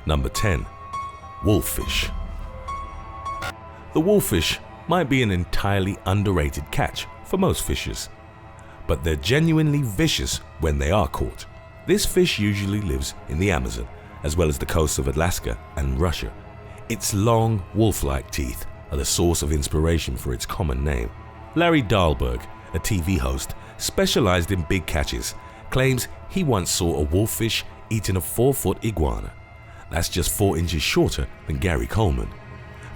Number 10. Wolffish. The wolffish might be an entirely underrated catch for most fishers, but they're genuinely vicious when they are caught. This fish usually lives in the Amazon, as well as the coasts of Alaska and Russia. Its long, wolf-like teeth are the source of inspiration for its common name. Larry Dahlberg, a TV host specialized in big catches, claims he once saw a wolffish eating a 4-foot iguana. That's just 4 inches shorter than Gary Coleman.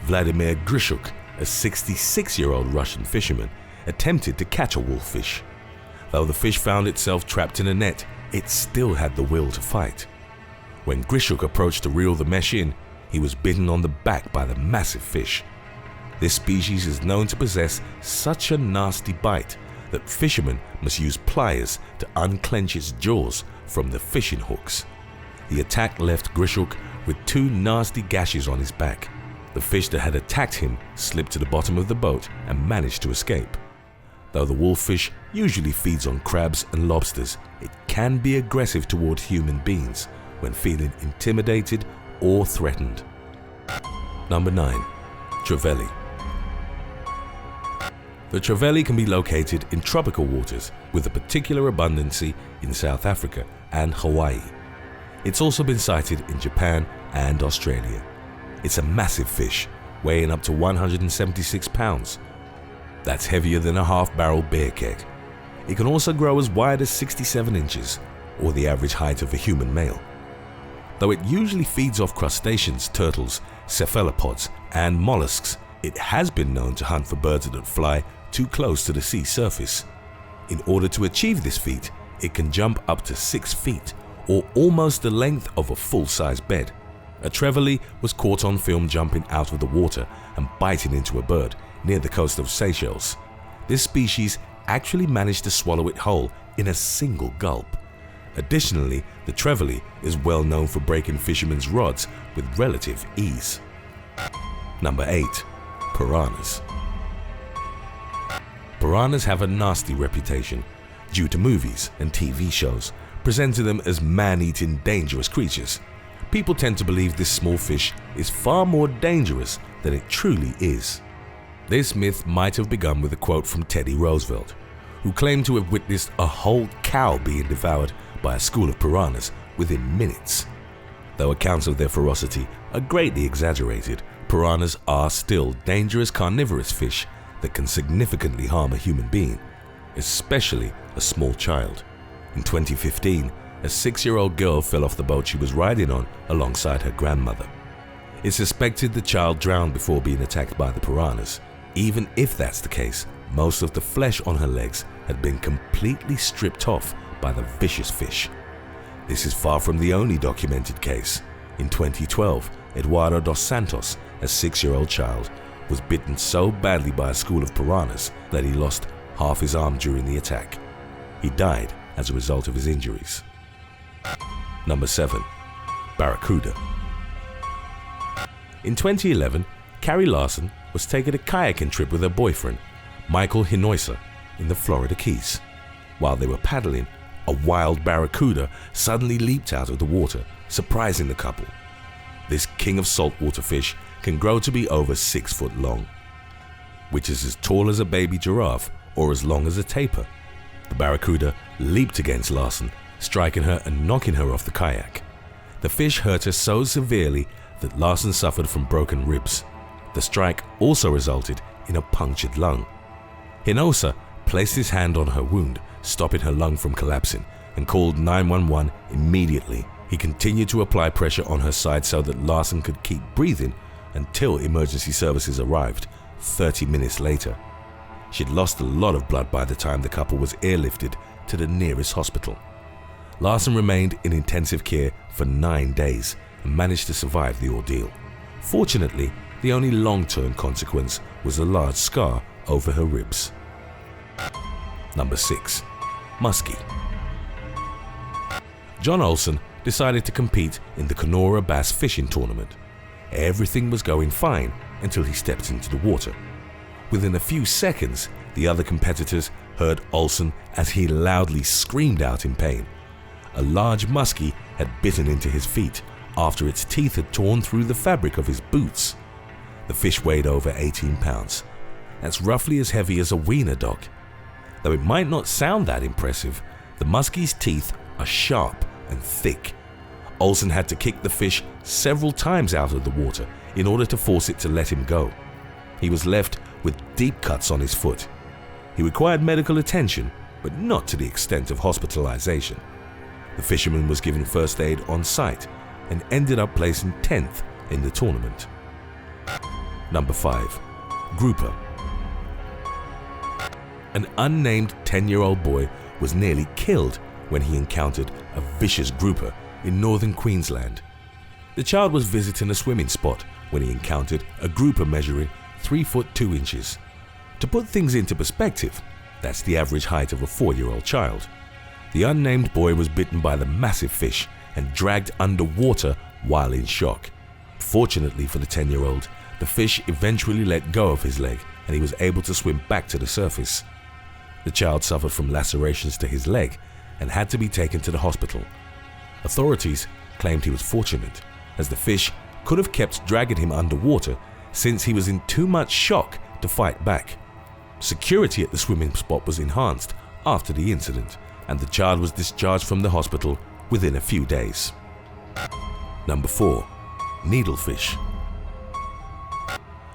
Vladimir Grishuk, a 66-year-old Russian fisherman, attempted to catch a wolffish. Though the fish found itself trapped in a net, it still had the will to fight. When Grishuk approached to reel the mesh in, he was bitten on the back by the massive fish. This species is known to possess such a nasty bite that fishermen must use pliers to unclench its jaws from the fishing hooks. The attack left Grishuk with 2 nasty gashes on his back. The fish that had attacked him slipped to the bottom of the boat and managed to escape. Though the wolffish usually feeds on crabs and lobsters, it can be aggressive toward human beings when feeling intimidated or threatened. Number 9. Trevally. The trevally can be located in tropical waters with a particular abundancy in South Africa and Hawaii. It's also been sighted in Japan and Australia. It's a massive fish, weighing up to 176 pounds. That's heavier than a half-barrel beer keg. It can also grow as wide as 67 inches, or the average height of a human male. Though it usually feeds off crustaceans, turtles, cephalopods, and mollusks, it has been known to hunt for birds that fly too close to the sea surface. In order to achieve this feat, it can jump up to 6 feet, or almost the length of a full-size bed. A trevally was caught on film jumping out of the water and biting into a bird near the coast of Seychelles. This species actually managed to swallow it whole in a single gulp. Additionally, the trevally is well known for breaking fishermen's rods with relative ease. Number 8. Piranhas. Piranhas have a nasty reputation due to movies and TV shows presenting them as man-eating dangerous creatures. People tend to believe this small fish is far more dangerous than it truly is. This myth might have begun with a quote from Teddy Roosevelt, who claimed to have witnessed a whole cow being devoured by a school of piranhas within minutes. Though accounts of their ferocity are greatly exaggerated, piranhas are still dangerous carnivorous fish that can significantly harm a human being, especially a small child. In 2015, a 6-year-old girl fell off the boat she was riding on alongside her grandmother. It's suspected the child drowned before being attacked by the piranhas. Even if that's the case, most of the flesh on her legs had been completely stripped off by the vicious fish. This is far from the only documented case. In 2012, Eduardo dos Santos, a 6-year-old child, was bitten so badly by a school of piranhas that he lost half his arm during the attack. He died as a result of his injuries. Number 7. Barracuda. In 2011, Carrie Larson was taking a kayaking trip with her boyfriend, Michael Hinoisa, in the Florida Keys. While they were paddling, a wild barracuda suddenly leaped out of the water, surprising the couple. This king of saltwater fish can grow to be over 6 foot long, which is as tall as a baby giraffe or as long as a tapir. The barracuda leaped against Larson, striking her and knocking her off the kayak. The fish hurt her so severely that Larson suffered from broken ribs. The strike also resulted in a punctured lung. Hinosa placed his hand on her wound, stopping her lung from collapsing, and called 911 immediately. He continued to apply pressure on her side so that Larson could keep breathing until emergency services arrived 30 minutes later. She'd lost a lot of blood by the time the couple was airlifted to the nearest hospital. Larson remained in intensive care for 9 days and managed to survive the ordeal. Fortunately, the only long-term consequence was a large scar over her ribs. Number 6. Muskie. John Olsen decided to compete in the Kenora Bass Fishing Tournament. Everything was going fine until he stepped into the water. Within a few seconds, the other competitors heard Olsen as he loudly screamed out in pain. A large muskie had bitten into his feet, after its teeth had torn through the fabric of his boots. The fish weighed over 18 pounds. That's roughly as heavy as a wiener dog. Though it might not sound that impressive, the muskie's teeth are sharp and thick. Olsen had to kick the fish several times out of the water in order to force it to let him go. He was left with deep cuts on his foot. He required medical attention, but not to the extent of hospitalization. The fisherman was given first aid on site and ended up placing 10th in the tournament. Number 5. Grouper. An unnamed 10-year-old boy was nearly killed when he encountered a vicious grouper in northern Queensland. The child was visiting a swimming spot when he encountered a grouper measuring 3 foot 2 inches. To put things into perspective, that's the average height of a 4-year-old child. The unnamed boy was bitten by the massive fish and dragged underwater while in shock. Fortunately for the 10-year-old, the fish eventually let go of his leg and he was able to swim back to the surface. The child suffered from lacerations to his leg and had to be taken to the hospital. Authorities claimed he was fortunate, as the fish could have kept dragging him underwater since he was in too much shock to fight back. Security at the swimming spot was enhanced after the incident, and the child was discharged from the hospital within a few days. Number 4. Needlefish.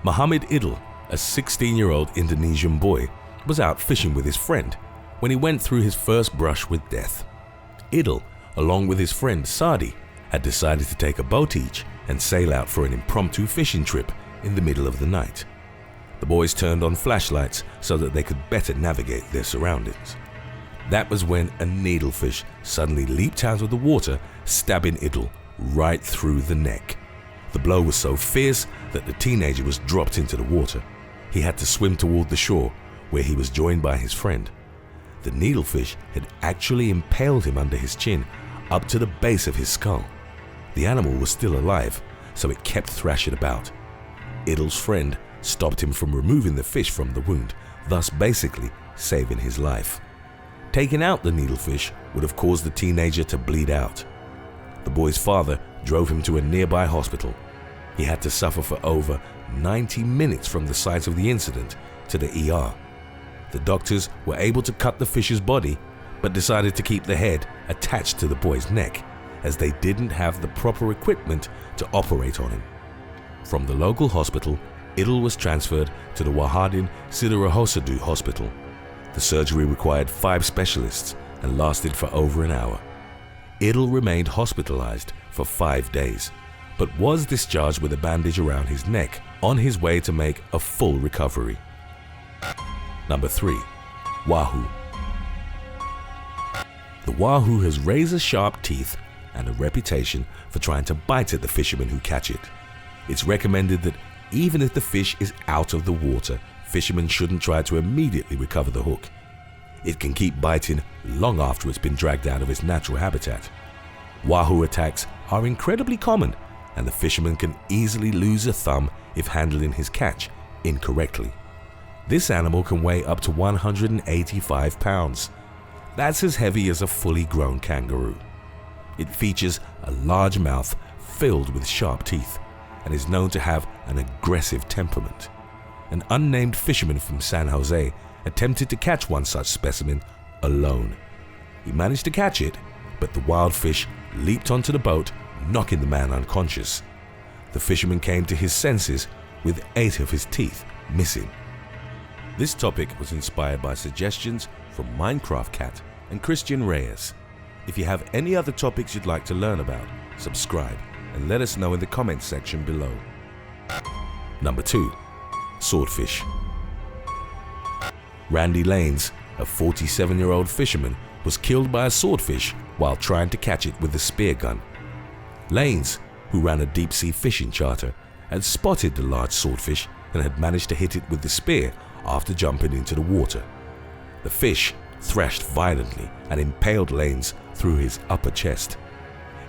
Muhammad Idil, a 16-year-old Indonesian boy, was out fishing with his friend when he went through his first brush with death. Idil, along with his friend Sadi, had decided to take a boat each and sail out for an impromptu fishing trip in the middle of the night. The boys turned on flashlights so that they could better navigate their surroundings. That was when a needlefish suddenly leaped out of the water, stabbing Idil right through the neck. The blow was so fierce that the teenager was dropped into the water. He had to swim toward the shore, where he was joined by his friend. The needlefish had actually impaled him under his chin, up to the base of his skull. The animal was still alive, so it kept thrashing about. Idil's friend stopped him from removing the fish from the wound, thus basically saving his life. Taking out the needlefish would have caused the teenager to bleed out. The boy's father drove him to a nearby hospital. He had to suffer for over 90 minutes from the site of the incident to the ER. The doctors were able to cut the fish's body, but decided to keep the head attached to the boy's neck, as they didn't have the proper equipment to operate on him. From the local hospital, Idil was transferred to the Wahidin Sidoarjo Hospital. The surgery required 5 specialists and lasted for over an hour. Idil remained hospitalized for 5 days, but was discharged with a bandage around his neck on his way to make a full recovery. Number 3. Wahoo. The wahoo has razor-sharp teeth and a reputation for trying to bite at the fishermen who catch it. It's recommended that even if the fish is out of the water, fishermen shouldn't try to immediately recover the hook. It can keep biting long after it's been dragged out of its natural habitat. Wahoo attacks are incredibly common, and the fisherman can easily lose a thumb if handling his catch incorrectly. This animal can weigh up to 185 pounds. That's as heavy as a fully grown kangaroo. It features a large mouth filled with sharp teeth and is known to have an aggressive temperament. An unnamed fisherman from San Jose attempted to catch one such specimen alone. He managed to catch it, but the wild fish leaped onto the boat, knocking the man unconscious. The fisherman came to his senses with 8 of his teeth missing. This topic was inspired by suggestions from Minecraft Cat and Christian Reyes. If you have any other topics you'd like to learn about, subscribe and let us know in the comments section below. Number 2. Swordfish. Randy Lanes, a 47-year-old fisherman, was killed by a swordfish while trying to catch it with a spear gun. Lanes, who ran a deep-sea fishing charter, had spotted the large swordfish and had managed to hit it with the spear after jumping into the water. The fish thrashed violently and impaled Lanes through his upper chest.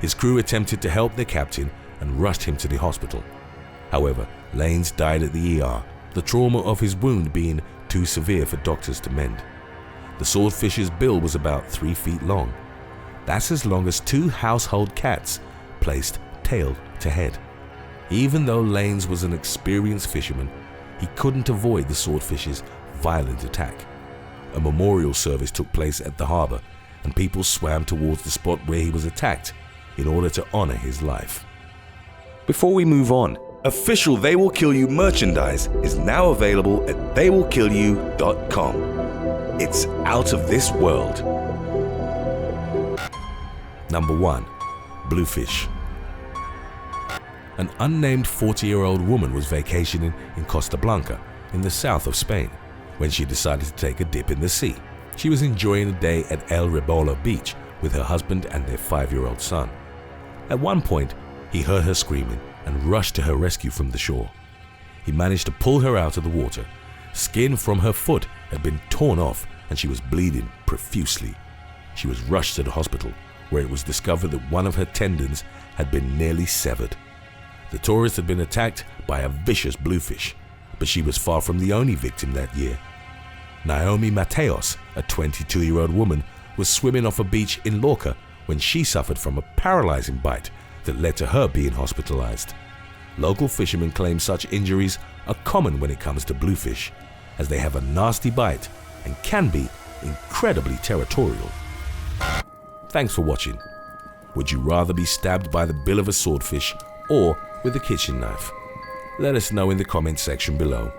His crew attempted to help their captain and rushed him to the hospital. However, Lanes died at the ER, the trauma of his wound being too severe for doctors to mend. The swordfish's bill was about 3 feet long. That's as long as 2 household cats placed tail to head. Even though Lanes was an experienced fisherman, he couldn't avoid the swordfish's violent attack. A memorial service took place at the harbor, and people swam towards the spot where he was attacked in order to honor his life. Before we move on, official They Will Kill You merchandise is now available at theywillkillyou.com. It's out of this world. Number 1. Bluefish. An unnamed 40-year-old woman was vacationing in Costa Blanca in the south of Spain when she decided to take a dip in the sea. She was enjoying a day at El Rebola beach with her husband and their 5-year-old son. At one point, he heard her screaming and rushed to her rescue from the shore. He managed to pull her out of the water. Skin from her foot had been torn off and she was bleeding profusely. She was rushed to the hospital, where it was discovered that one of her tendons had been nearly severed. The tourist had been attacked by a vicious bluefish, but she was far from the only victim that year. Niomi Mateos, a 22-year-old woman, was swimming off a beach in Lorca when she suffered from a paralyzing bite that led to her being hospitalized. Local fishermen claim such injuries are common when it comes to bluefish, as they have a nasty bite and can be incredibly territorial. Thanks for watching. Would you rather be stabbed by the bill of a swordfish or with a kitchen knife? Let us know in the comment section below.